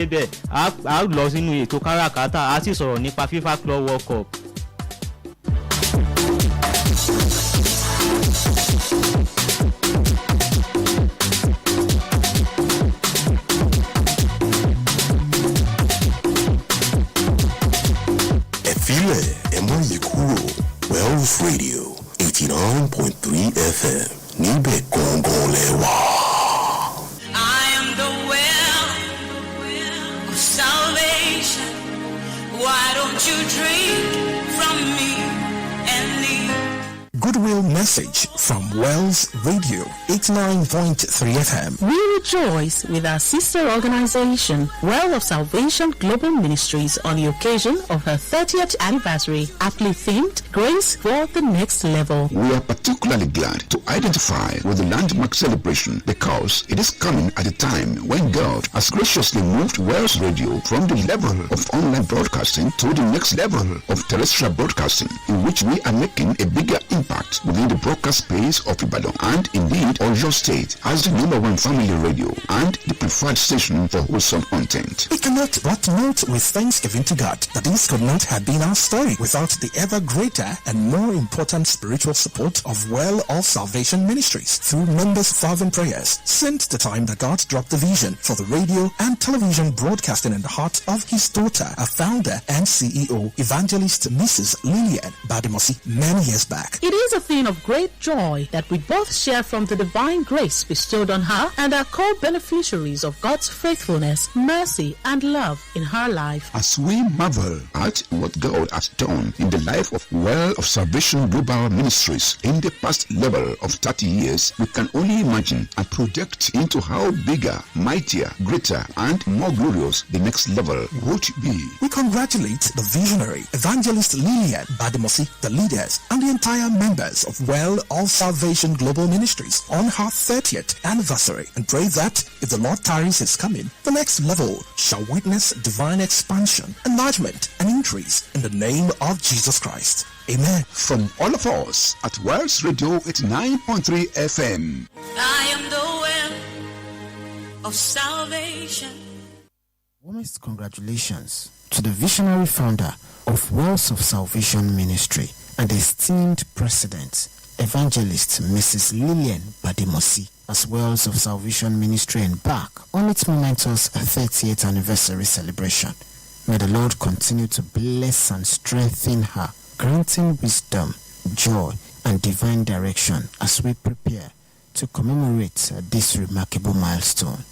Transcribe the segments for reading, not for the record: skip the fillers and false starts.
débẹ̀ a lọ sínú ètò káràkátà a sì sọ̀rọ̀ nípa FIFA Club World Cup. Ẹ̀fílẹ̀ ẹ̀ mọ́ yìí kúrò Wells Radio 89.3 FM níbẹ̀ gangan lẹ́wà. I am the well of salvation. Why don't you drink from me and leave? Goodwill message from Wells Radio 89.3 FM. We rejoice with our sister organization, Well of Salvation Global Ministries, on the occasion of her 30th anniversary, aptly themed Grace for the Next Level. We are particularly glad to identify with the landmark celebration because it is coming at a time when God has graciously moved Wells Radio from the level of online broadcasting to the next level of terrestrial broadcasting, in which we are making a bigger impact within the broadcast space of Ibadan and indeed Oyo State as the #1 family radio and the preferred station for wholesome content. We cannot but note with thanksgiving to God that this could not have been our story without the ever greater and more important spiritual support of Well of Salvation Ministries through members' fervent prayers. Since the time that God dropped the vision for the radio and television broadcasting in the heart of his daughter, a founder and CEO, evangelist Mrs. Lillian Badimosi, many years back. It is a thing of great joy that we both share from the divine grace bestowed on her and are co-beneficiaries of God's faithfulness, mercy, and love in her life. As we marvel at what God has done in the life of Well of Salvation Global Ministries in the past level of 30 years, we can only imagine and project into how bigger, mightier, greater, and more glorious the next level would be. We congratulate the visionary, evangelist Lillian Badimosi, the leaders, and the entire members of Well of Salvation Global Ministries on her 30th anniversary and pray that if the Lord tarries is coming, the next level shall witness divine expansion, enlargement, and increase in the name of Jesus Christ. Amen. From all of us at Wells Radio 89.3 FM. I am the well of salvation. Warmest congratulations to the visionary founder of Wells of Salvation Ministry and esteemed president, evangelist Mrs. Lillian Badimosi, as Wells of Salvation Ministry embark on its momentous 30th anniversary celebration. May the Lord continue to bless and strengthen her, granting wisdom, joy, and divine direction as we prepare to commemorate this remarkable milestone.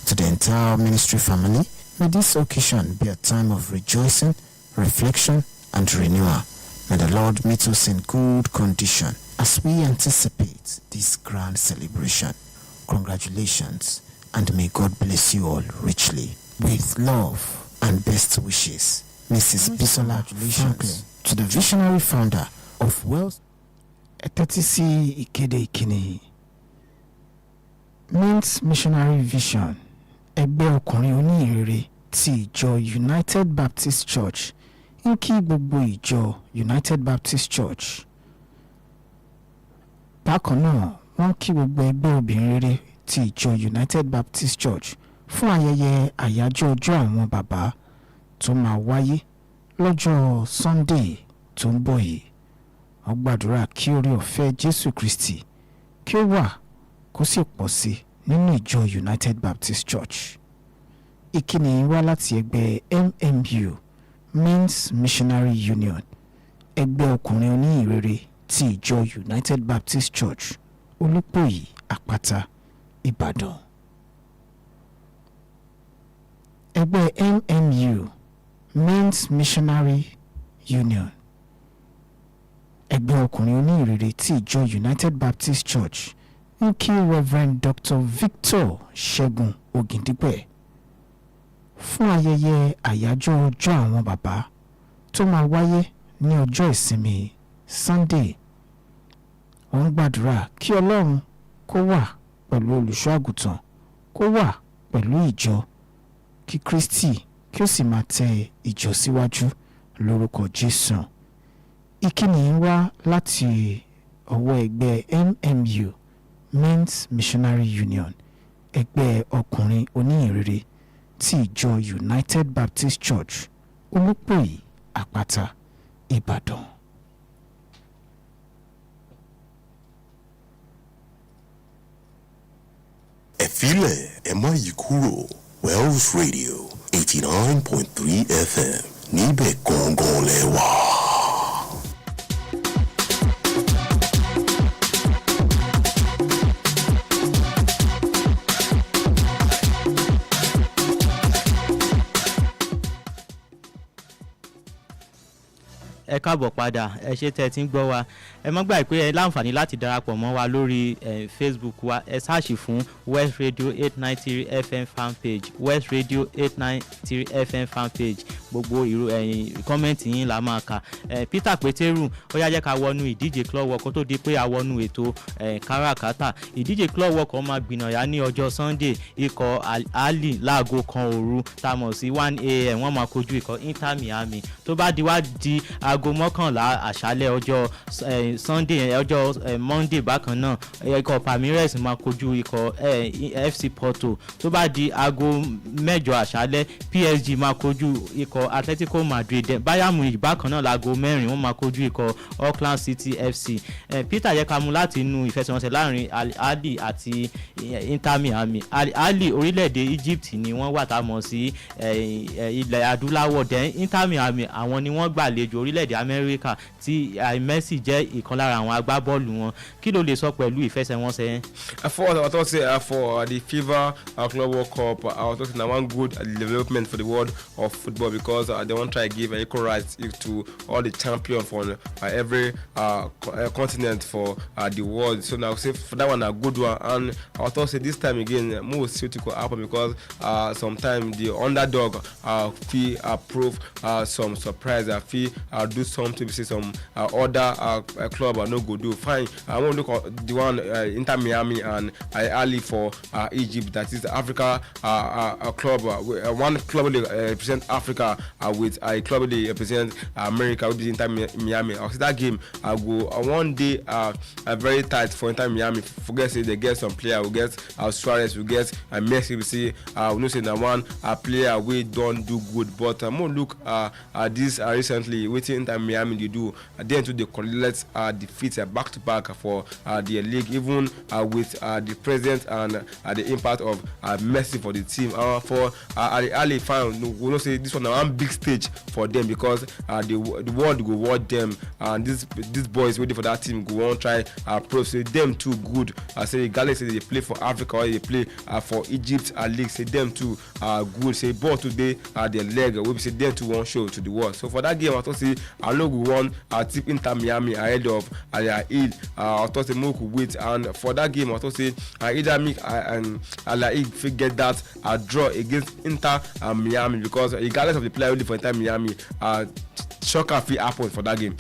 To the entire ministry family, may this occasion be a time of rejoicing, reflection, and renewal. May the Lord meet us in good condition as we anticipate this grand celebration. Congratulations, and may God bless you all richly. With love and best wishes, Mrs. Bisola Franklin, to the visionary founder of Wells. Etetisi Ikede Ikini means missionary vision. Ẹgbẹ́ ọkùnrin oníhìnrere ti ìjọ United Baptist Church ń kí gbogbo ìjọ United Baptist Church. Bákan náà, wọ́n kí gbogbo ẹgbẹ́ obìnrin rere ti ìjọ United Baptist Church fún ayẹyẹ àyájọ́ ọjọ́ àwọn bàbá tó máa wáyé lọ́jọ́ Sunday tó ń bọ̀ yìí. Wọ́n gbàdúrà kí oore ọ̀fẹ́ Jésù Kristi kí ó wà kó sì pọ̀ sí nínú ìjọ United Baptist Church. Ìkíni wá láti ẹgbẹ́ MMU, Men's Missionary Union, ẹgbẹ́ ọkùnrin oníhìnrere ti ìjọ United Baptist Church, Olúpòyí, Àpáta, Ìbàdàn. Ẹgbẹ́ MMU, Men's Missionary Union, ẹgbẹ́ ọkùnrin oníhìnrere ti ìjọ United Baptist Church ń kí Reverend Dr. Victor Ṣẹ́gun Ògìndípẹ̀ fún ayẹyẹ àyájọ́ ọjọ́ àwọn bàbá tó máa wáyé ní ọjọ́ ìsinmi Sunday. Wọ́n gbàdúrà kí Ọlọ́run kó wà pẹ̀lú olùṣọ́ àgùntàn, kó wà pẹ̀lú ìjọ, kí Kristi kí ó sì máa tẹ ìjọ síwájú lórúkọ Jésù. Ìkíni ń wá láti ọwọ́ ẹgbẹ́ MMU, Men's Missionary Union, ẹgbẹ́ ọkùnrin oníhìnrere ti ìjọ United Baptist Church Olúpòyí Àpáta Ìbàdàn. Ẹ filẹ̀ ẹ má yí kúrò, Wells Radio 89.3 FM níbẹ̀ gangan lẹ wà. ẹ káàbọ̀ padà ẹ ṣé tẹ́ ti ń gbọ́ wa ẹ má gbàgbé pé ẹ láǹfààní láti darapọ̀ mọ́ wa lórí Facebook wa ẹ sáàṣì fún West Radio 893 FM fan page West Radio 893 FM fan page gbogbo kọ́mẹ́ǹtì yín la máa kà Peter Peteru ó yá jẹ́ ká wọnú ìdíje club work kó tó di pé a wọnú ètò káràkátà ìdíje club work máa gbìnàyà ní ọjọ́ Sunday ikọ̀ Ali láago kan òru tá a mọ̀ sí 1 a.m. wọ́n máa kojú ikọ̀ Inter Miami tó bá di aago mọ́kànlá àṣálẹ́ ọjọ́ Sunday ọjọ́ Monday bákan náà ikọ̀ Palmeiras máa kojú ikọ̀ FC Porto tó bá di aago mẹ́jọ àṣálẹ́ PSG máa kojú ikọ̀ Atletico Madrid Bayern Munich bákan náà láago mẹ́rin wọ́n máa kojú ikọ̀ Auckland City FC Peter yẹ ká mú láti inú ìfẹsẹ̀wọnsẹ̀ láàrin Al-Ahly àti Inter Miami Al-Ahly orílẹ̀-èdè Egypt ni wọ́n wà tá a mọ̀ sí ilẹ̀ adúláwọ̀ then Inter Miami àwọn ni wọ́n gbàlejò orílẹ̀-èdè Amẹ́ríkà tí Messi jẹ́ ìkan lára àwọn agbábọ́ọ̀lù wọn kí ló lè sọ pẹ̀lú ìfẹsẹ̀wọnsẹ̀ yẹn. For the FIFA Club World Cup, I was talking one good development for the world of football because they want to try to give equal rights to all the champions from every continent for the world. So now say for that one a good one, and I was say this time again more critical happen because sometimes the underdog fee prove some surprise, fee do something to say some other club no go do fine. I want to look at the one Inter Miami and Al-Ahly for Egypt, that is the Africa club. One club represent Africa with a club they represent America, which is Inter Miami. I see that game go one day very tight for Inter Miami. Forget say they get some player, we get Suarez, we get Messi. We see we know say that one player we don't do good, but more look at this recently waiting Inter Miami they do then to the collect defeat back to back for the league, even with the presence and the impact of Messi for the team. For Al-Ahly fan, we know say this one one big stage for them because the world go watch them, and these boys waiting for that team go on try prove say them too good. Say regardless say they play for Africa or they play for Egypt league, say them too good. Say ball today their leg we say them too one show to the world. So for that game I thought say I know we won tip Inter Miami ahead of Al-Ahly. I thought say more could wait, and for that game I thought say either me and Al-Ahly get that draw against Inter Miami because regardless of the player only for Inter Miami, shocker fit happen for that game.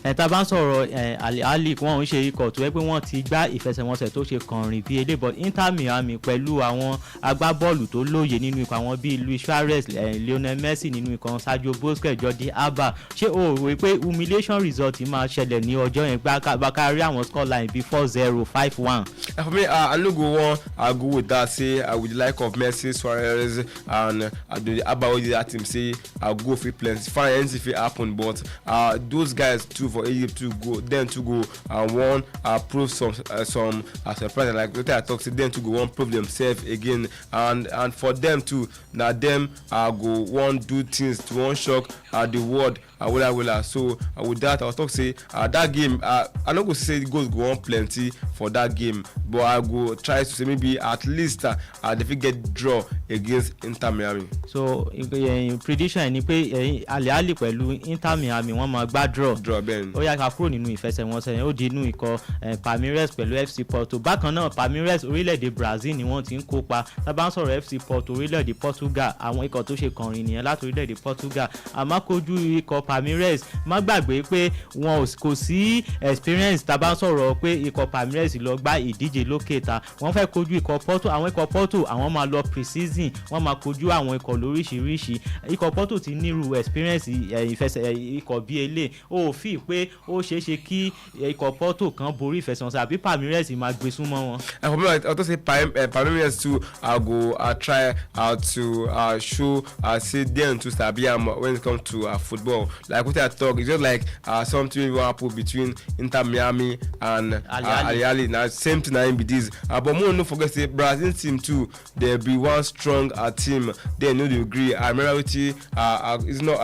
Tá bá ń sọ̀rọ̀ Al-Ahly wọ́n ń ṣe ikọ̀ tó yẹ pé wọ́n ti gbá ìfẹsẹ̀wọnsẹ̀ tó ṣe kànrìn bíi elébọ̀ Inter Miami pẹ̀lú àwọn agbábọ́ọ̀lù tó lóye nínú ikọ̀ àwọn bíi Luis Suarez, Lionel Messi nínú ikọ̀ Sergio Busquets, Jordi Alba. Ṣé o rò pé humiliation result máa ṣẹlẹ̀ ní ọjọ́ yẹn bá rí àwọn scoreline bíi 4-0, 5-1? For me, I no go go with that. Say with the like of Messi, Suarez, and the Alba with that team. Say I go for plenty. Fine, anything if it happen, but those guys too. For Egypt to go, then to go and one prove some surprise, like what I talk to them to go one prove themselves again, and for them to now them go one do things to one shock the world. So with that I was talk say that game I not go say goals go on plenty for that game, but I go try to say maybe at least they fit get draw against Inter Miami. So prediction ni pé Al-Ahly pẹ̀lú Inter Miami wọ́n máa gbá draw ben. Ó yá ká kúrò nínú ìfẹsẹ̀wọnsẹ̀ ó di inú ikọ̀ Palmeiras pẹ̀lú FC Porto. Bákan náà Palmeiras orílẹ̀-èdè Brazil ni wọ́n ti ń kópa. Tá bá ń sọ̀rọ̀ FC Porto orílẹ̀-èdè Portugal, àwọn ikọ̀ tó ṣe kànrìn nìyẹn láti orílẹ̀-èdè Portugal. Àmọ́ kojú ikọ̀ Palmeiras má gbàgbé pé wọn kò sí experience tá bá ń sọ̀rọ̀ pé ikọ̀ Palmeiras lọ gbá ìdíje lókè ta wọ́n fẹ́ kojú ikọ̀ Porto àwọn ikọ̀ Porto àwọn máa lọ pre-season wọ́n máa kojú àwọn ikọ̀ lóríṣiríṣi ikọ̀ Porto ti nírú experience ikọ̀ bíi elé ó fi pé ó ṣeé ṣe kí ikọ̀ Porto kan borí ìfẹsẹ̀wọnsẹ̀ àbí Palmeiras máa gbé súnmọ́ wọn. For me, I also say Palmeiras too go try to show say them to Sabiam when it comes to football. Like what I talk, it's just like something will happen between Inter Miami and Al-Ahly. Now same thing I be this. But more no forget say Brazil team too. They be one strong team. They know the agree. Admiralty is not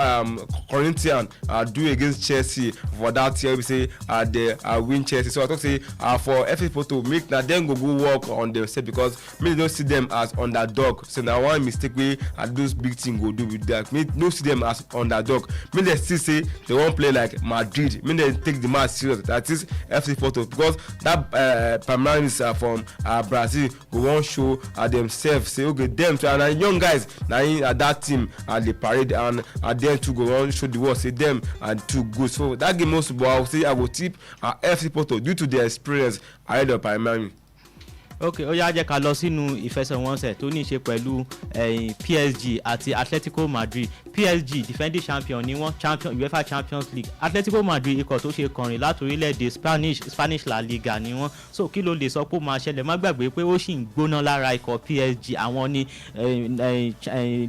Corinthians do against Chelsea for that year. We say they win Chelsea. So I thought say for FC Porto make na them go work on themselves because me don't see them as underdog. So now one mistake we those big team go do with that. Me don't see them as underdog. Me they still say they won't play like Madrid. Me they take the match serious. That is FC Porto because that Palmeiras from Brazil go won't show themselves. Say okay them too and young guys now that team they parade and them too go on show the world say them and too good. So that game also I will say I will tip FC Porto due to their experience ahead of Palmeiras. ok ó yá jẹ́ ká lọ sínú ìfẹsẹ̀wọnsẹ̀ tó ní í ṣe pẹ̀lú PSG àti Atletico Madrid. PSG defending champion ni wọ́n UEFA Champions League. Atletico Madrid ikọ̀ tó ṣe kọrin láti orílẹ̀-èdè Spanish La Liga ni wọ́n. So kí ló lè sọ pé ó máa ṣẹlẹ̀ má gbàgbé pé ó sì ń gbóná lára ikọ̀ PSG àwọn ní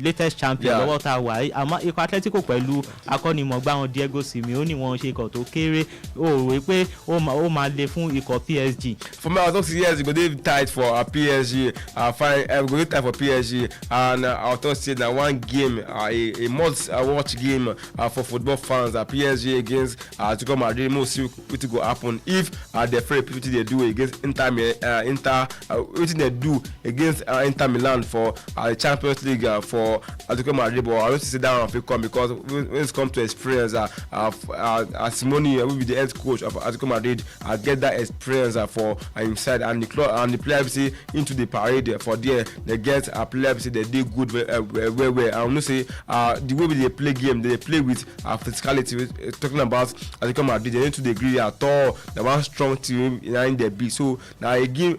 latest champion lọ́wọ́ tá a wà yìí àmọ́ ikọ̀ Atletico pẹ̀lú akọ́nimọ̀gbá wọn Diego Simeone wọ́n ṣe ikọ̀ tó kéré ó rò pé ó máa le fún ikọ̀ PSG. For me I was also yes go dey tight for PSG fine go dey tight for PSG and I also say na one game a must watch game for football fans PSG against Atletico Madrid. Most see wetin go happen if the free wetin they do against wetin they do against Inter Milan for the Champions League for Atletico Madrid. But I don't see that one fit come because when it comes to experience Simeone will be the head coach of Atletico Madrid get that experience for himself and the club and the player say into the parade for there they get a player say they dey good well. I know say the way they play game they play with physicality. Talking about Atletico Madrid they need to degree at all. They one strong team in their beat. So now a game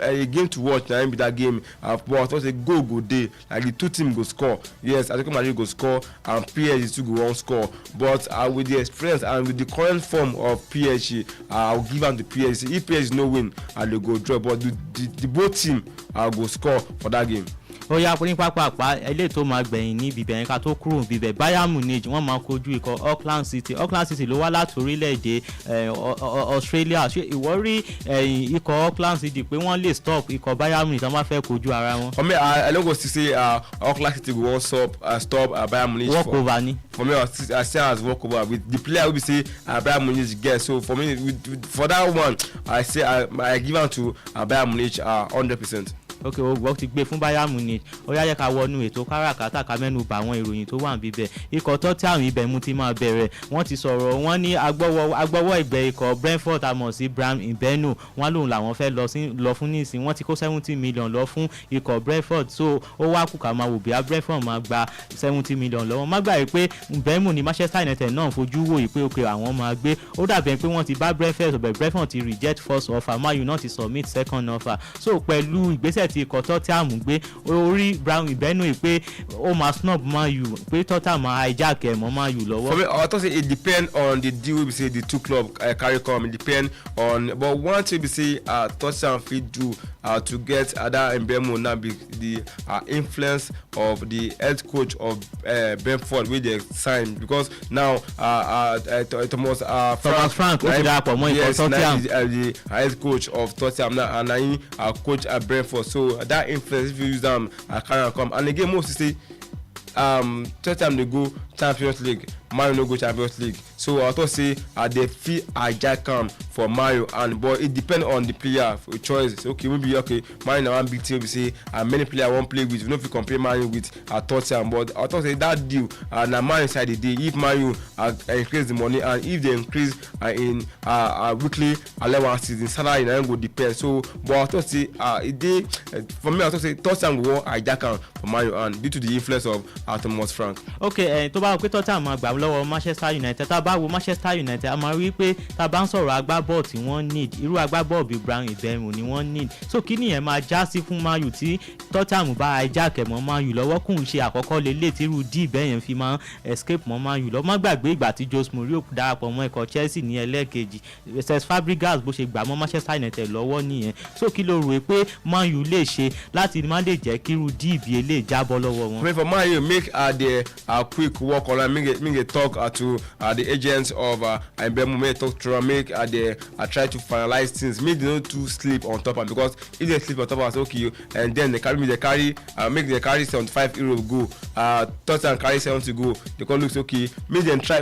to watch now be that game. But also go day like the two teams go score. Yes, Atletico Madrid go score and PSG too go on score. But with the experience and with the current form of PSG, I'll give them the PSG. If PSG no win, they go draw. But the both team go score for that game. ó yá ní pápápá eléyìí tó máa gbẹ̀yìn ní bíbẹ̀ yẹn ká tó kúrò bíbẹ̀ Bayern Munich wọ́n máa kojú ikọ̀ Auckland City ló wá láti orílẹ̀-èdè Australia. ṣé ìwọ rí ikọ̀ Auckland City pé wọ́n lè stop ikọ̀ Bayern Munich tí wọ́n bá fẹ́ kojú ara wọn. For me I no go say Auckland City go wan stop Bayern Munich. Walk over ni. For me I see as walk over with the player wey be say Bayern Munich get. So for me for that one I say I give am to Bayern Munich 100%. ok wọ́n ti gbé fún Bayern Munich. ó yá yẹ ká wọnú ètò káràkátà ká mẹ́nu bà àwọn ìròyìn tó wà níbẹ̀. ikọ̀ Tottenham ibẹ̀ mú ti máa bẹ̀rẹ̀ wọ́n ti sọ̀rọ̀ wọ́n ní agbọ́wọ́ ìgbẹ́ ikọ̀ Brentford àmọ̀ sí Bram Mbeno wọ́n lòun làwọn fẹ́ lọ fún nísìn wọ́n ti kó 70 million lọ fún ikọ̀ Brentford. So ó wá kù ká máa wò bí i Brentford máa gba 70 million lọ́wọ́. má gbàgbé pé Mbeno ní Manchester United náà fojú wò yìí pé òkè àwọn máa gbé. ó dàbí pé wọ́n ti bá Brentford ti reject first offer Man U náà ti submit second offer. So pẹ̀lú ìgbésẹ̀ tí ikọ̀ Tottenham gbé orí Brown Mbeno pé ó máa snub Man U pé Tottenham máa hijack ẹ̀ mọ́ Man U lọ́wọ́. For me I thought say it depend on the deal we say the two club carry come. It depend on but one thing we say Tottenham fit do to get that Mbeno now be the influence of the head coach of Brentford wey dey sign because now Thomas Frank ó ti darapọ̀ mọ́ ikọ̀ Tottenham. The head coach of Tottenham now and he coach at Brentford. So that influence if you use them carry come and again most say Tottenham they go Champions League, Man U no go Champions League. So I thought say they fit hijack for Mario, and but it depends on the player for choice. Okay, maybe okay, Mario na one big team we say, and many players won't play with. You know if you compare Mario with Tottenham, but I thought say that deal na Mario side the day. If Mario increase the money, and if they increase in weekly allowances in salary, na go depend. So, but I thought say for me I thought say Tottenham go hijack for Mario, and due to the influence of Thomas Frank. Okay, tó bá wọ pé Tottenham máa gbà lọ́wọ́ Manchester United, tá a bá wo Manchester United a máa rí pé tá a bá ń sọ̀rọ̀ agbábọ́ọ̀ tí wọ́n need irú agbábọ́ọ̀ bíi Brown Ibemu ni wọ́n need. So kí nìyẹn máa já sí fún Man U tí Tottenham bá hijack mọ́ Man U lọ́wọ́ kùn ṣe àkọ́kọ́ lélẹ̀ tí irú D bẹ́ẹ̀ yẹn fi máa escape mọ́ Man U lọ́wọ́. Má gbàgbé ìgbà tí Jose Mourinho darapọ̀ mọ́ ikọ̀ Chelsea ní ẹlẹ́ẹ̀kejì, Cesc Fabregas bó ṣe gbà mọ́ Manchester United lọ́wọ́ nìyẹn. So kí ló rò pé Man U lè ṣe láti má lè jẹ́ kí irú D bí eléyìí jábọ́ lọ́wọ́ wọn? For Man U, make the quick work on make a talk to the agents of Ibemu, make talk to make they try to finalize things, make they not too sleep on top, and because if they sleep on top of okay, and then they carry 75 euro go, Tottenham carry 70 go, they can look okay, make them try,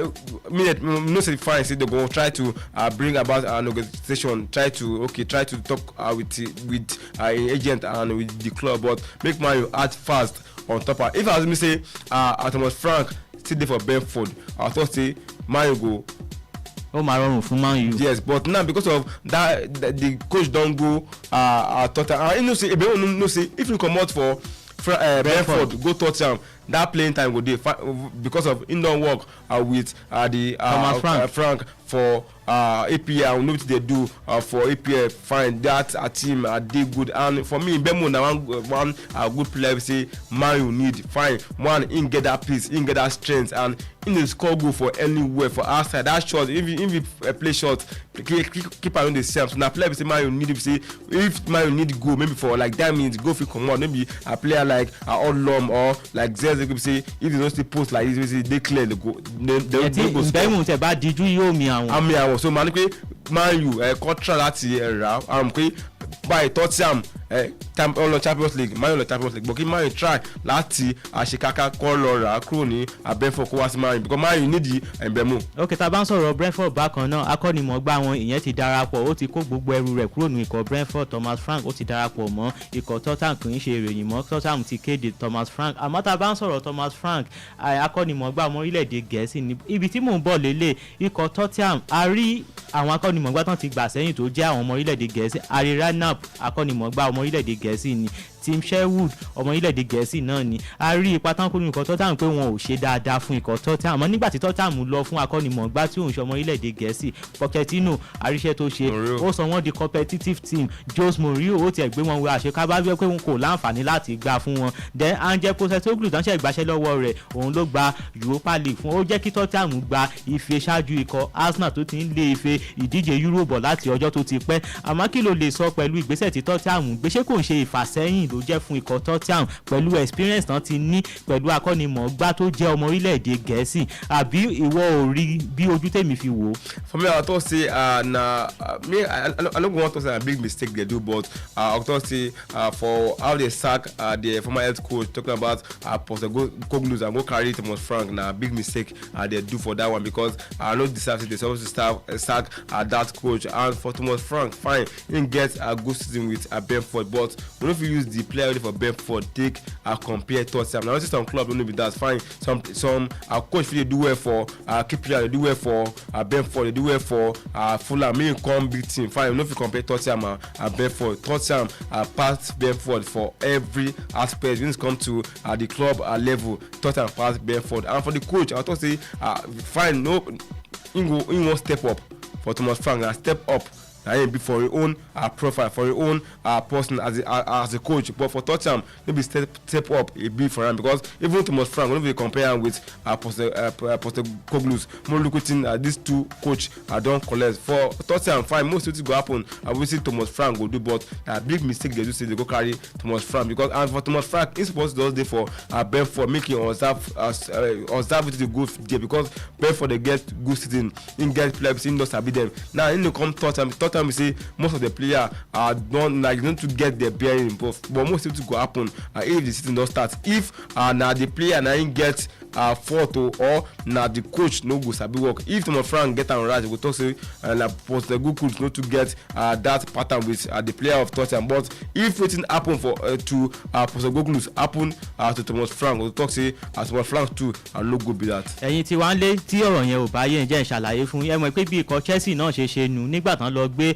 no say fine, say they go try to bring about an organization, try to talk with an agent and with the club, but make Man U act fast on top of. If I was me say Thomas Frank still there for Brentford, I thought say Man U go. Oh, my run for Man U. Yes, but now because of that, the coach don't go Tottenham. You know say if you come out for Brentford, go Tottenham. That playing time go dey because of indoor work with the Frank for APL. We know what they do for APL. Fine, that a team they good, and for me Bemo na one good player. We say Man U need fine one in get that peace, in get that strength, and in the score goal for anywhere for outside that shot. If you play shot, keep around the same. So now player we say Man U need, say if Man U need go maybe for like 10 minutes go fit come out. Maybe a player like Odlum or like Zez could say if they don't still post like this, we say they clear the go. They go score. So man U contract láti ra pé by Tottenham time all Champions League, Man U Champions League, but kí Man U try láti àṣekáká kọ́ lọ rà kúrò ní Brentford kó wá sí Man U because Man U need Mbemo. Okay, tá bá ń sọ̀rọ̀ Brentford bákan náà, akọ́nimọ̀ọ́gbá wọn ìyẹn ti darapọ̀, ó ti kó gbogbo ẹrù rẹ̀ kúrò ní ikọ̀ Brentford. Thomas Frank ó ti darapọ̀ mọ́ ikọ̀ Tottenham, kì í ṣe ìròyìn mọ́, Tottenham ti kéde Thomas Frank. Àmọ́ tá bá ń sọ̀rọ̀ Thomas Frank, akọ́nimọ̀ọ́gbá ọmọ orílẹ̀-èdè Gẹ̀ẹ́sì ni ibi tí mò ń bọ̀ lélẹ̀ ikọ̀ Tottenham. A rí àwọn akọ́nimọ̀ọ́gbá tán ti gbà sẹ́yìn tó jẹ́ àwọn ọmọ orílẹ̀-èdè Gẹ̀ẹ́sì. Harry Redknapp akọ́nimọ̀ọ́gbá ọmọ orílẹ̀-èdè Gẹ̀ẹ́sì ni, Tim Sherwood ọmọ orílẹ̀-èdè Gẹ̀ẹ́sì náà ni. A rí ipa tán kó nínú ikọ̀ Tottenham pé wọn ò ṣe dáadáa fún ikọ̀ Tottenham, àmọ́ nígbà tí Tottenham lọ fún akọ́nimọ̀ọ́gbá tí òun ṣe ọmọ orílẹ̀-èdè Gẹ̀ẹ́sì, Pochettino àríṣẹ́ tó ṣe, ó sọ wọ́n di competitive team. Jose Mourinho ó tiẹ̀ gbé wọn wọ àṣekábá bí pé wọn kò láǹfààní láti gbà fún wọn. Then Angel Postecoglou tánṣẹ́ ìgbàṣẹ́ lọ́wọ́ rẹ̀, òun ló gba Europa League fún, ó jẹ́ kí Tottenham gba ife ṣáájú ikọ̀ Arsenal tó ti ń lé ife ìdíje Euro bọ̀ láti ọjọ́ tó ti pẹ́. Àmọ́ kí ló lè sọ pẹ̀lú ìgbésẹ̀ tí Tottenham gbé? Ṣé kò ń ṣe ìfàsẹ́yìn ló jẹ́ fún ikọ̀ Tottenham pẹ̀lú experience tán ti ní pẹ̀lú akọ́nimọ̀ọ́gbá tó jẹ́ ọmọ orílẹ̀-èdè Gẹ̀ẹ́sì, àbí ìwọ ò rí bí ojú tèmi fi wò ó? For me, I thought say I don't want to say a big mistake they do, but I thought say for how they sack the former head coach, talking about Postecoglou and go carry Thomas Frank, na a big mistake they do for that one, because I know deserve they supposed to sack that coach. And for Thomas Frank, fine, he didn't get a good season with Brentford, but we don't use the player ready for Brentford take compare Tottenham. Now, some club don't be that fine. Some coach they do well for key player, they do well for Brentford, they do well for Fulham. Me come big team, fine. We don't fit compare Tottenham and Brentford. Tottenham past Brentford for every aspect. When it comes to the club level, Tottenham past Brentford. And for the coach, I thought say fine, no, he won't step up for Thomas Frank and step up. Be for your own profile, for your own person as a coach. But for Tottenham, maybe step up a bit for him, because even Thomas Frank, when we compare him with Postecoglou, more looking at these two coach don't collect. For Tottenham, fine, most things go happen. I will see Thomas Frank will do, but a big mistake they do say they go carry Thomas Frank, because and for Thomas Frank, he's supposed to do for Brentford, making observe it to go there, because Brentford they get good season, in get players, in those beat them. Now in the come Tottenham we say most of the players don't to get their bearing, but most of it go happen if the season don't start. If now the player now get fault or na the coach no go sabi work. If Thomas Frank get am right, we go talk say na Postecoglou no to get that pattern with the player of Tottenham. But if wetin happen for to Postecoglou happen to Thomas Frank, we go talk say Thomas Frank too and no go be that. ẹ̀yin tí wàá lé tí ọ̀rọ̀ yẹn ò bá yẹn jẹ́ ìṣàlàyé fún yẹn mọ̀ pé bí ikọ̀ Chelsea náà ṣe nù nígbà tán lọ gbé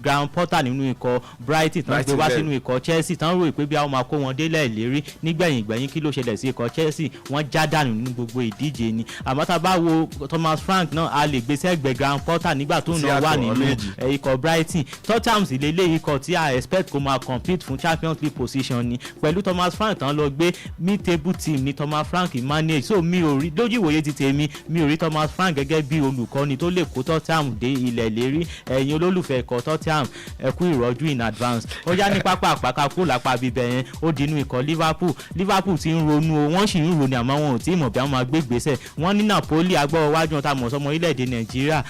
Graham Potter nínú ikọ̀ Brighton tán gbé wá sínú ikọ̀ Chelsea tán rò pé bí àwọn máa kó wọn délẹ̀ ìlérí nígbẹ̀yìn kí ló ṣẹlẹ̀ sí ikọ̀ Chelsea wọ́n já dànù nínú gbogbo ìdíje ni. Àmọ́ tá a bá wo Thomas Frank náà a lè gbé sẹ́gbẹ̀ẹ́ Graham Potter nígbà tó náà wà nínú ikọ̀ Brighton. Tottenham sì lélẹ̀ ikọ̀ tí a expect kó máa compete fún Champions League position ni pẹ̀lú Thomas Frank tán lọ gbé mid table team ni Thomas Frank manage. So mi ò rí lójú ìwòye ti tèmi mi ò rí Thomas Frank gẹ́gẹ́ bí olùkọ́ni tó lè kó Tottenham dé ilẹ̀ lérí. Ẹ̀yin olólùfẹ́ ikọ̀ Tottenham ẹ kú ìrọ́jú in advance. Ó yá ní pápá àpáká kúrò lápá bíbẹ̀ yẹn ó dínú ikọ̀ Liverpool ti ń ronú o wọ́n sì ń ronú àmọ́ wọn ò tí ì mọ̀ bí wọ́n máa gbé gbèsè. Wọ́n ní Napoli agbọ́wọ́ wájú wọn tá a mọ̀ sọmọ orílẹ̀-èdè Nàìjíríà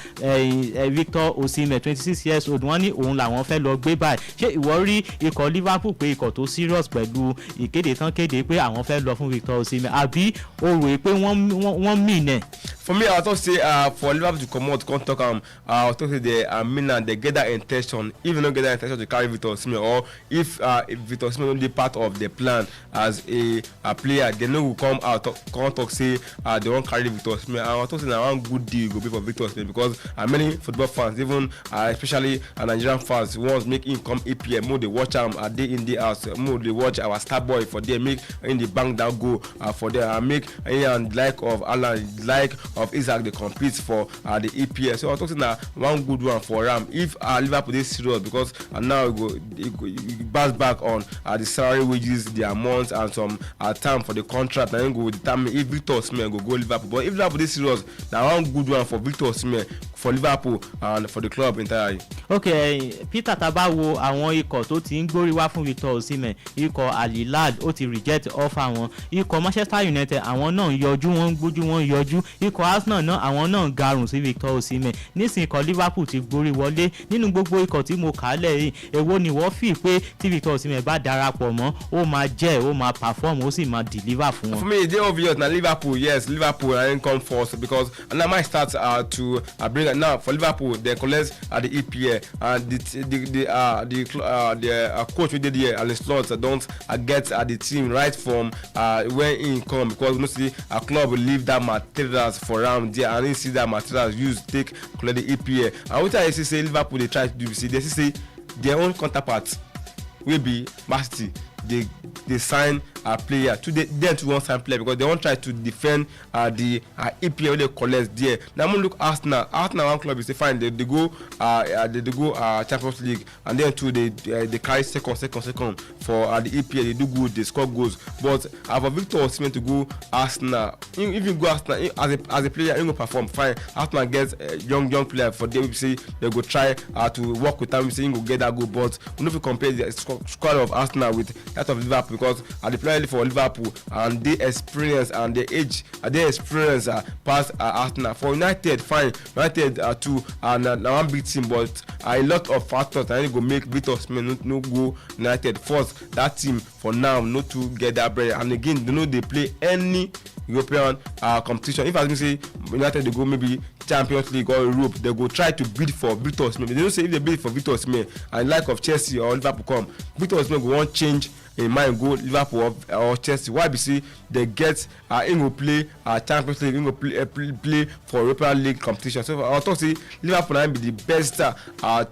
Victor Osimhen 26 years old wọ́n ní òun làwọn fẹ́ lọ gbé báyìí. Ṣé ìwọ rí ikọ̀ Liverpool pé ikọ̀ tó serious pẹ̀lú ìkéde tán kéde pé àwọn fẹ́ lọ fún Victor Osimhen àbí o rò pé wọ́n mìíràn? For me, I thought say for Liverpool to come out, come talk I thought say they mean and they get that intention. If they don't get that intention to carry Victor Osimhen, or if Victor Osimhen don't be part of the plan as a player, they know will come out come talk say they won't carry Victor Osimhen. I thought say na one good deal go be for Victor Osimhen because many football fans, even especially Nigerian fans, want make him come EPL. More they watch him a day in day out. More they watch our star boy for them, make in the bank that go for them, make and like of Alan, like of Isaac they compete for the EPL. So I thought na one good one for Ram if Liverpool is serious because now it bounce back on the salary wages, the amounts and some time for the contract, and then go determine if Victor Osimhen go Liverpool. But if Liverpool is serious, now one good one for Victor Osimhen for Liverpool and for the club entirely. Okay, Peter Taba wo àwọn ikọ̀ tó ti ń gbórí wá fún Victor Osimhen, ikọ̀ Al Hilal ó ti reject offer wọn, ikọ̀ Manchester United àwọn náà ń yọjú wọn ń gbójú wọn ń yọjú, ikọ̀ Arsenal náà àwọn náà ń garùn sí Victor Osimhen. Nísìnyí ikọ̀ Liverpool ti gbórí wọlé. Nínú gbogbo ikọ̀ tí mo kà á lẹ̀ yìí èwo ni wọ́n fi pé tí Victor Osimhen bá darapọ̀ mọ́ ó máa jẹ́ ó máa perform ó sì máa deliver fún wọn? For me it's obvious na Liverpool. Yes, Liverpool I come first because and I might start to bring it now for Liverpool. They collect the EPL and the coach we did here Alan Slot don't get the team right from when he come because mostly a club will leave that materials for around there and he see that materials used take collect the EPL. And what I say Liverpool they try to do they say their own counterpart will be Man City. They sign a player to them to one sign player because they won't try to defend the EPL they collect there. Now I'm look Arsenal one club is fine they go Champions League and then too they carry second for the EPL they do good they score goals but for Victor Osimhen to go Arsenal if you go Arsenal as a player you go perform fine. Arsenal gets young player for them we say they go try to work with them we say you go get that goal but we if you compare the squad of Arsenal with that of Liverpool because the player for Liverpool and they experience and their age they experience past Arsenal. For United fine United too and now one big team but a lot of factors and it go make Victor Osimhen no go United first. That team for now not to get that bread and again they know they play any European competition. If I can say United they go maybe Champions League or Europe they go try to bid for Victor Osimhen. They don't say if they bid for Victor Osimhen and like of Chelsea or Liverpool come Victor Osimhen go want change in mind go Liverpool or Chelsea. Why be say they get him go play Champions League, him go play for European League competition. So I talk say Liverpool might be the best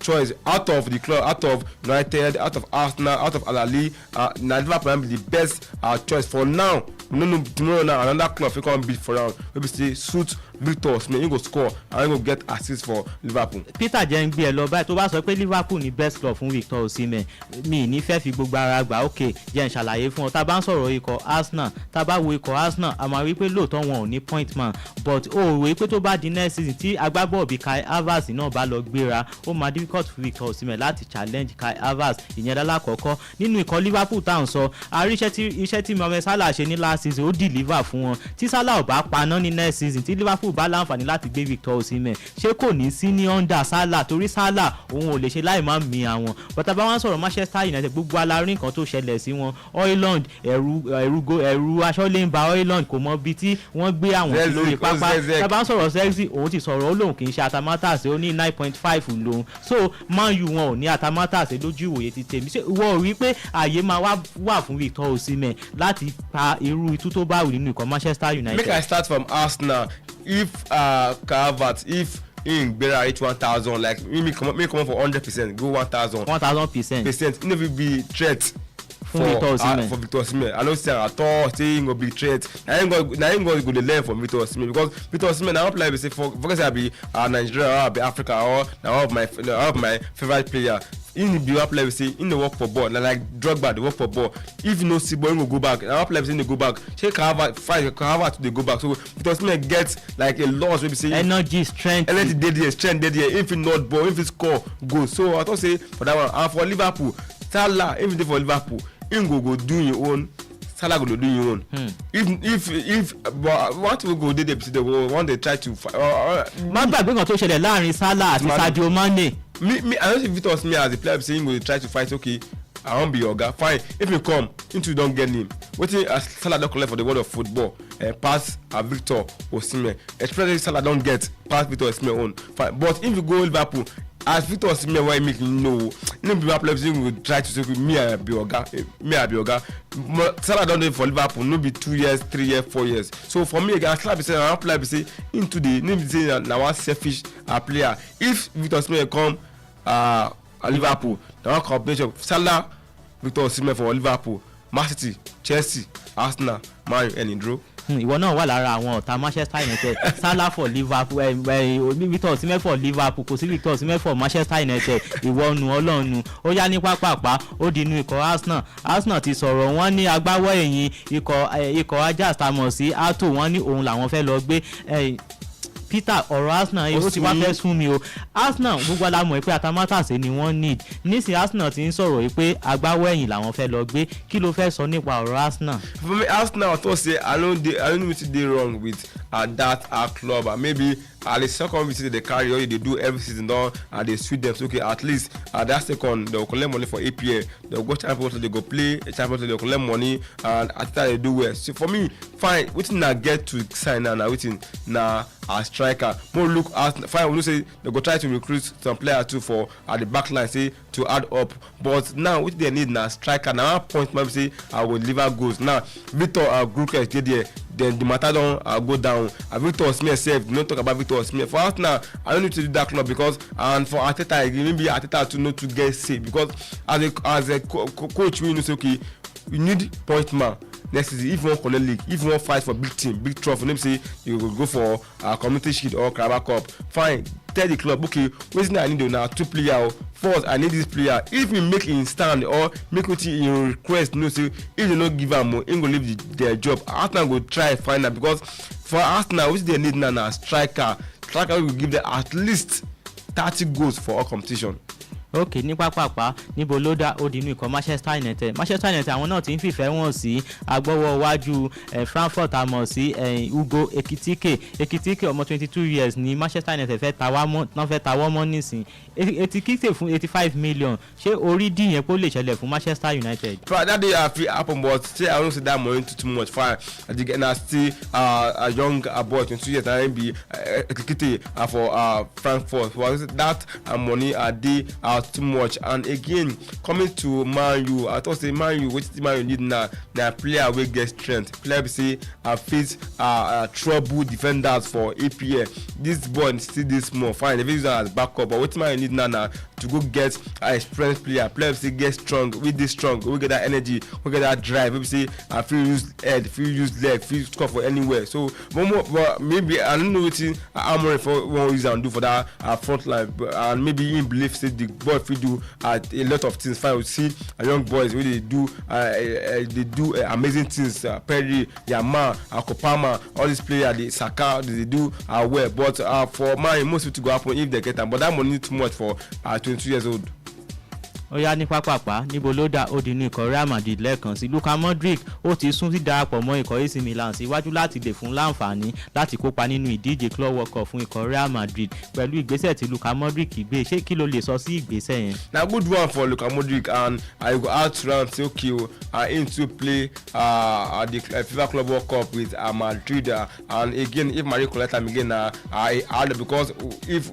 choice out of the club, out of United, out of Arsenal, out of Al Ahly. Liverpool might be the best choice for now. No, tomorrow now another club will come beat for round. Maybe say suit Victor Osimhen, he go score and he go get assist for Liverpool. Peter jẹ́ ń gbé ẹ lọ báyìí tó bá sọ pé Liverpool ni best club fún Victor Osimhen mi ní fẹ́ fi gbogbo ara gbà ok jẹ́ ń ṣàlàyé fún ọ tá a bá ń sọ̀rọ̀ ikọ̀ Arsenal tá a bá wo ikọ̀ Arsenal a máa rí pé lóòótọ́ wọn ò ní point man but ó rò pé tó bá di next season tí agbábọ́ọ̀ bíi Kai Havertz náà bá lọ gbéra ó máa difficult fún Victor Osimhen láti challenge Kai Havertz ìyẹn lálákọ̀ọ́kọ́. Nínú ikọ̀ Liverpool tá à ń sọ àrí iṣẹ́ tí Mohamed Salah ṣe ní last season ó deliver fún wọn. Tí Salah ò bá paná ní next season tí Liverpool bá láǹfààní láti gbé Victor Osimhen ṣé kò ní sí ní under Salah torí Salah òun ò lè ṣe láì má mi àwọn. But tá bá wá ń sọ̀rọ̀ Manchester United gbogbo alárí nǹkan tó ṣẹlẹ̀ sí wọn. Oiland ẹ̀rù aṣọ́lé ń ba Oiland kò mọ bí tí wọ́n gbé àwọn sí lórí pápá. Tábà ń sọ̀rọ̀ sexy òun ti sọ̀rọ̀ ó lóun kì í ṣe atamátàsé ó ní 9.5 lòun. So Man U wọn ò ní atamátàsé lójú ìwòye ti tèmi. Ṣé ìwọ rí pé àyè máa wà fún Victor Osimhen láti pa irú itú tó bá wù nínú ikọ̀ Manchester United? Make I start from Arsenal. If Calvert, if in Bera reach 1,000, like me come on for 100%, go 1,000. 1,000%. It will be threat for Victor Osimhen. I don't say at all saying go be threat. I ain't going to learn from Victor Osimhen because Victor Osimhen now play say for because I be Nigeria or be Africa or now of my favorite player. In the player we say in the work for ball like Drogba the work for ball. If you no see ball, go back. Now player say they go back. Shake Harvard fight Harvard to they go back. So Victor Osimhen gets like a loss. We say energy, strength. Energy dead here, strength dead here. If he not ball, if he score, go. So I thought say for that one and for Liverpool, Salah if they for Liverpool. Him go do your own. Salah go do your own. If what we go they want they try to. Má gbàgbé kan tó ṣẹlẹ̀ láàrin Salah àti Sadio Mane. Me I don't see Victor Osimhen as a player saying go try to fight. Okay, I won't be your guy. Fine. If you come into don't get him. Wetin Salah don collect for the world of football. Pass Victor Osimhen. Especially Salah don't get pass Victor Osimhen own. Fine. But if you go Liverpool. As Victor Osimhen why make no people players will try to say me I be oga. Salah don dey for Liverpool no be 2 years 3 years 4 years. So for me again Salah be say I play be say into the no be say na one selfish player. If Victor Osimhen come Liverpool na one combination Salah Victor Osimhen for Liverpool, Man City, Chelsea, Arsenal, Man U and draw. Ìwọ náà wà lára àwọn ọ̀tá Manchester United. Salah for Liverpool Victor Osimhen for Liverpool kò sí Victor Osimhen for Manchester United. Ìwọ nu ọlọ́nu ó yá ní pápápá ó di inú ikọ̀ Arsenal ti sọ̀rọ̀ wọ́n ní agbáwọ̀ ẹ̀yìn ikọ̀ Ajax tamọ̀ sí Ato wọ́n ní òun làwọn fẹ́ lọ gbé Peter ọ̀rọ̀ Arsenal ó ti wá fẹ́ sún mi o. Arsenal gbogbo alamọ̀ pé atamátàsé ni wọ́n need nísìnyí Arsenal ti ń sọ̀rọ̀ pé agbáwọ̀ ẹ̀yìn làwọn fẹ́ lọ gbé. Kí ló fẹ́ sọ nípa ọ̀rọ̀ Arsenal? For me Arsenal I thought say I don't know wetin dey wrong with that club and maybe the second visit they carry or they do every season down and they sweet them. So okay, at least that second they will collect money for APL. They will go Champions League, they go play Champions League, they will collect money and at that they do well. So for me, fine. Wetin na get to sign now wetin na a striker. More look at fine. We say they go try to recruit some player too for at the back line say to add up. But now what they need na striker. Now one point maybe say I will deliver goals. Now Victor Gukes dey there. Then the matter don't go down. Victor Osimhen said, do not talk about Victor Osimhen. For us now, I don't need to do that club because and for Arteta, maybe Arteta to know to get safe because as a coach, we know say okay, you need point man. Next season, if you want collect league, if you want fight for big team, big trophy, let me say you will go for Community Shield or Carabao Cup. Fine, tell the club, okay, wetin I need now 2 players. First, I need this player. If you make him stand or make wetin you request, no say if you no give am more, him go leave their job. Arsenal go try find am because for Arsenal, wetin they need now na striker. Striker will give them at least 30 goals for all competition. Okay, ní pápápá níbo ló dá ó di inú ikọ̀ Manchester United àwọn náà ti ń fìfẹ́ wọn sí agbọ́wọ́ iwájú Frankfurt àmọ́ sí Ugo Ekitike ọmọ 22 years ní Manchester United fẹ́ tawọ́ mọ́ nísìn Ekitike fún 85 million. Ṣé orí dì yẹn kó lè ṣẹlẹ̀ fún Manchester United? That day I feel happen but say I don't see that money too much fine. I still a young boy 22 years and be Ekitike for Frankfurt. For that money dey too much. And again coming to Man U, I thought say Man U wetin Man U need na player wey get strength, player be say face trouble defenders for APL. This boy still dey small fine they fit use am as backup but wetin Man U need na to go get experienced player be say get strong we dey strong we get that energy we get that drive we be say I fit use head fit use leg fit score for anywhere. So but maybe I don't know wetin Amorim for wan use am do for that front line and maybe him believe say the boy fit do a lot of things fine. We see young boys wey dey do amazing things. Perry, Yama, Kopama, all these players dey Saka they do well but for Man most people to go happen if they get am but that money too much for 22 years old. ó yá ní pápápá níbo ló dà ó di inú ikọ̀ Real Madrid lẹ́ẹ̀kan sí. Luka Modric ó ti sún sí darapọ̀ mọ́ ikọ̀ AC Milan síwájú láti lè fún láǹfààní láti kópa nínú ìdíje Club World Cup fún ikọ̀ Real Madrid pẹ̀lú ìgbésẹ̀ tí Luka Modric gbé. Ṣé kí ló lè sọ sí ìgbésẹ̀ yẹn? Na good one for Luka Modric, and I go out round say okay him to play at the FIFA Club World Cup with Madrid, and again if Madrid collect am again I add, because if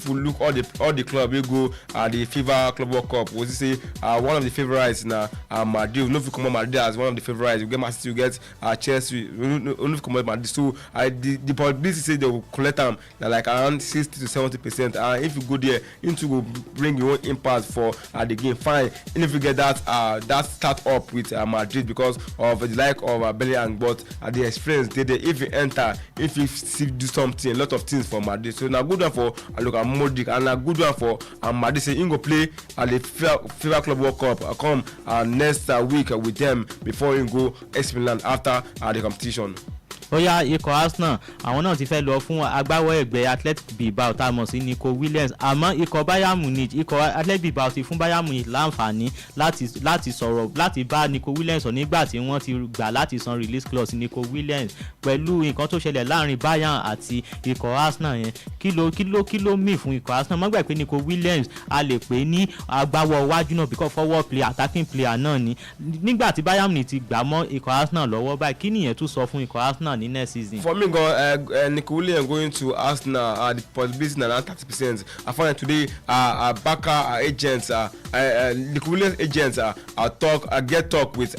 we look all the club we go at the FIFA Club World Cup, we say one of the favourites na Madrid. We no fit comot Madrid as one of the favourites. We get Man City, we get Chelsea. We no fit comot Madrid. So the probability say they will collect am na like around 60 to 70%. And if you go there, into go bring your own impact for the game. Fine. And if you get that start up with Madrid because of the like of Bellingham, but the experience they if you enter, if you still do something, a lot of things for Madrid. So na good one for Luka Modric, and a good one for Madrid. Say he go play at the FIFA Club World Cup come next week with them before he go AC Milan after the competition. Ó yá ikọ̀ Arsenal àwọn náà ti fẹ́ lọ fún agbáwọ̀ ẹgbẹ́ Athletic Bilbao tá a mọ̀ sí Nico Williams, àmọ́ ikọ̀ Bayern Munich, ikọ̀ Athletic Bilbao ti fún Bayern Munich láǹfààní láti sọ̀rọ̀ láti bá Nico Williams sọ nígbà tí wọ́n ti gbà láti san release clause Nico Williams pẹ̀lú nǹkan tó ṣẹlẹ̀ láàrin Bayern àti ikọ̀ Arsenal yẹn. Kí ló mì fún ikọ̀ Arsenal? Má gbà pé Nico Williams a lè pè ní agbáwọ̀ iwájú náà because forward player, attacking player náà ni. Nígbà tí Bayern Munich ti gbà mọ́ ikọ̀ Arsenal lọ́wọ́ báyìí, kí nìyẹn tún sọ fún ikọ̀ Arsenal in next season? For me, Nico Williams going to Arsenal, the possibility is around 30%. I found today Barca agents, Nico Williams agents get talk with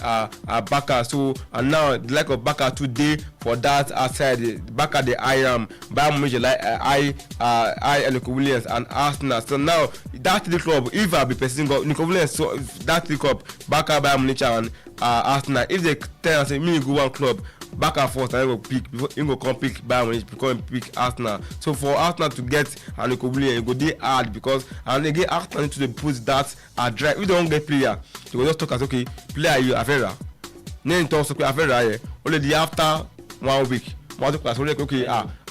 Barca. So and now the like of Barca today for that side, Barca the Bayern Munich I Nico Williams and Arsenal. So now that the club, if I be pursuing Nico Williams, so that the club Barca, Bayern Munich and Arsenal, if they tell us me go one club back and forth, and he go come pick Bayern Munich, become pick Arsenal. So for Arsenal to get Nico Williams, it go dey hard because and again Arsenal need to put that drive. If they don't get player, they go just talk as okay, player you Avera. Then talk so Avera here. Already after 1 week, one talk as okay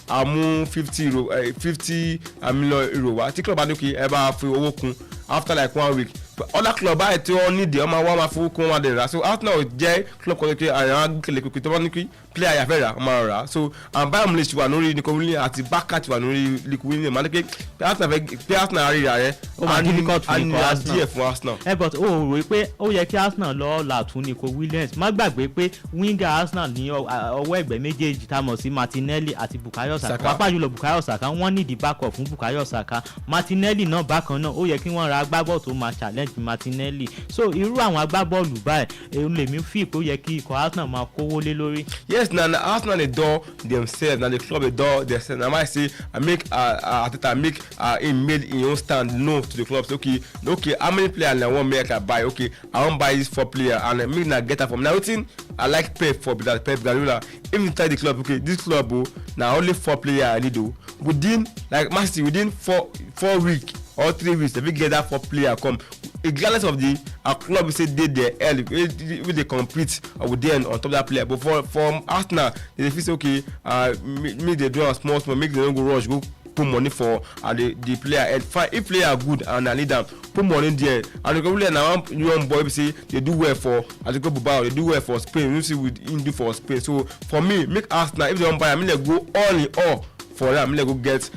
amu 50 million euro. Wa ti club okay eba fi owó kún after like 1 week. Other club báyìí tí wọ́n need ọmọ wa máa fowó kún wọn dẹ̀ rà. So Arsenal jẹ́ club kan pé àwọn agbègbè tó bá ní kí player àyàfẹ́ rà ọmọ rà. So Bayern Munich wà lórí Nico Williams àti Barca ti wà lórí Nico Williams. Màá ní pé Arsenal rí rà rẹ̀. Ó máa difficult fún ikọ̀ Arsenal. díẹ̀ fún Arsenal. But ó rò pé ó yẹ kí Arsenal lọ làtún Nico Williams. Má gbàgbé pé winger Arsenal ní ọwọ́ ẹgbẹ́ méjèèjì tá a mọ̀ sí Martinelli àti Bukayo Saka. Pàápàá jùlọ Bukayo Saka wọ́n ní ìdí backup fún Bukayo Saka. Martinelli náà bákan náà ó yẹ kí wọ́n ra agbábọ́ọ̀lù tó máa challenge Martinelli. So irú àwọn agbábọ́ọ̀lù báyìí èyí lèmi fi pé ó yẹ kí ikọ̀ Arsenal máa kówó lé lórí. Yes, na Arsenal dey door themselves, na the club dey door themselves. Na why I say I make Arteta make him made him own stand no to the club. So okay, how many players I want make I buy? Okay, I wan buy this 4 players and make na get am from now. Wetin I like Pep for that Pep Guardiola. If you tell the club okay, this club na only 4 players I need within like Man City within 4 weeks or 3 weeks if we get that 4 player come. Regardless of the club we say they there early we they compete with them on top of that player, but for Arsenal they feel say okay make they do a small make they don't go rush go put money for the player and fine if player are good and I need them put money in there and the really now young boy we say they do well for Atletico Bilbao, they do well for Spain, you see what him do for Spain. So for me make Arsenal if they don't buy I mean they go all in all for them go get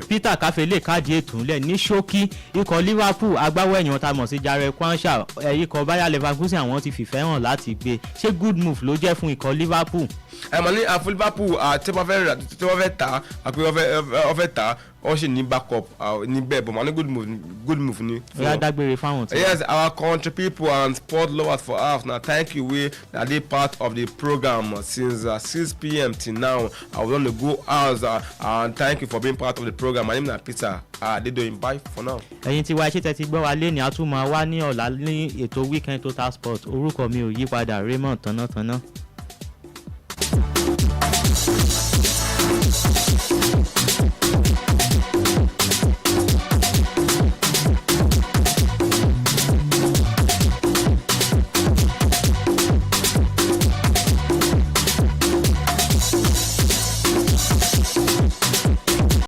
Peter Kafele káàdì ètò ńlẹ̀ ní ṣókí ikọ̀ Liverpool agbáwọ̀ ẹ̀yìn tá a mọ̀ sí Jared Quansha ikọ̀ Bayer Leverkusen àwọn ti fìfẹ́ hàn láti gbé. Ṣé good move ló jẹ́ fún ikọ̀ Liverpool? Mọ̀ ní àfún Liverpool tí wọ́n fẹ́ tà àpé wọ́n fẹ́ tà wọ́n sì ní backup níbẹ̀ but mọ̀ ní good move ni. Ó yá dágbére fáwọn tí. Yes, our country people and sport lovers for us na thank you wey na dey part of the program since 6 p.m. till now. I was on the go house and thank you for being part of the program. My name na Peter Adedoyin. Bye for now. Ẹ̀yin tí wá ṣe tẹ́tí gbọ́ wa lé ní a tún máa wá ní ọ̀la ní ètò weekend total sport. Orúkọ mi ò yí padà, Raymond Tánátáná.